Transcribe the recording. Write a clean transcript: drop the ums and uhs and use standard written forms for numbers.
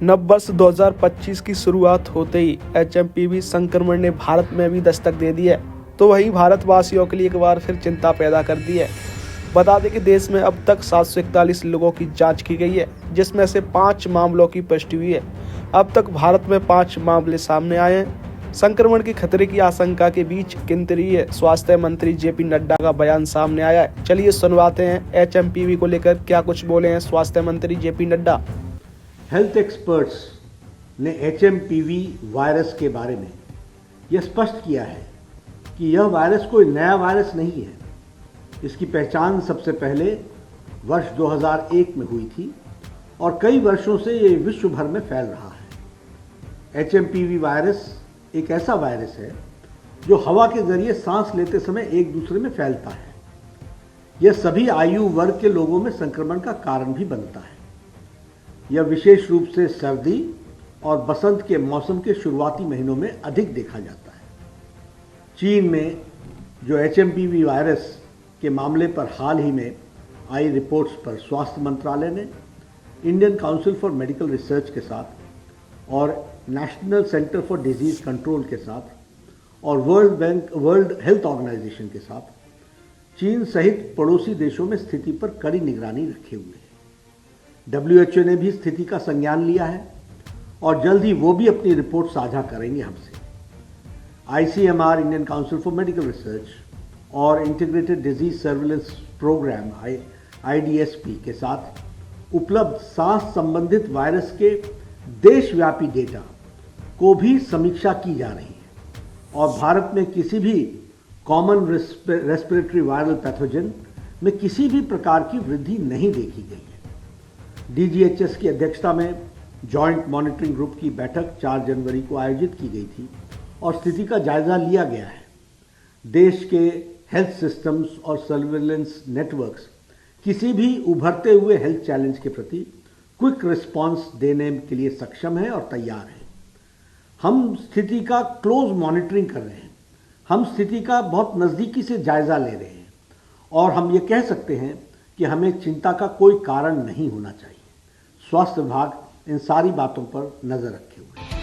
नववर्ष 2025 की शुरुआत होते ही एचएमपीवी संक्रमण ने भारत में भी दस्तक दे दी है, तो वहीं भारतवासियों के लिए एक बार फिर चिंता पैदा कर दी है। बता दें कि देश में अब तक 741 लोगों की जांच की गई है, जिसमें से 5 मामलों की पुष्टि हुई है। अब तक भारत में 5 मामले सामने आए हैं। संक्रमण के खतरे की आशंका के बीच केंद्रीय स्वास्थ्य मंत्री जेपी नड्डा का बयान सामने आया है। चलिए सुनवाते हैं एचएमपीवी को लेकर क्या कुछ बोले हैं स्वास्थ्य मंत्री जेपी नड्डा। हेल्थ एक्सपर्ट्स ने एचएमपीवी वायरस के बारे में यह स्पष्ट किया है कि यह वायरस कोई नया वायरस नहीं है। इसकी पहचान सबसे पहले वर्ष 2001 में हुई थी और कई वर्षों से ये विश्व भर में फैल रहा है। एचएमपीवी वायरस एक ऐसा वायरस है जो हवा के जरिए सांस लेते समय एक दूसरे में फैलता है। यह सभी आयु वर्ग के लोगों में संक्रमण का कारण भी बनता है। यह विशेष रूप से सर्दी और बसंत के मौसम के शुरुआती महीनों में अधिक देखा जाता है। चीन में जो एचएमपीवी वायरस के मामले पर हाल ही में आई रिपोर्ट्स पर स्वास्थ्य मंत्रालय ने Indian council for medical research के साथ और national centre for disease control के साथ और वर्ल्ड हेल्थ ऑर्गेनाइजेशन के साथ चीन सहित पड़ोसी देशों में स्थिति पर कड़ी निगरानी रखे हुए है। WHO ने भी स्थिति का संज्ञान लिया है और जल्द ही वो भी अपनी रिपोर्ट साझा करेंगे हमसे। ICMR Indian council for medical research और integrated disease surveillance programme IDSP के साथ उपलब्ध सांस संबंधित वायरस के देशव्यापी डेटा को भी समीक्षा की जा रही है और भारत में किसी भी कॉमन रेस्पिरेटरी वायरल पैथोजन में किसी भी प्रकार की वृद्धि नहीं देखी गई है। DGHS की अध्यक्षता में जॉइंट मॉनिटरिंग ग्रुप की बैठक 4 जनवरी को आयोजित की गई थी और स्थिति का जायजा लिया गया है। देश के हेल्थ सिस्टम्स और सर्विलेंस नेटवर्क्स किसी भी उभरते हुए हेल्थ चैलेंज के प्रति क्विक रिस्पांस देने के लिए सक्षम है और तैयार है। हम स्थिति का क्लोज मॉनिटरिंग कर रहे हैं। हम स्थिति का बहुत नज़दीकी से जायजा ले रहे हैं और हम ये कह सकते हैं कि हमें चिंता का कोई कारण नहीं होना चाहिए। स्वास्थ्य विभाग इन सारी बातों पर नजर रखे हुए है।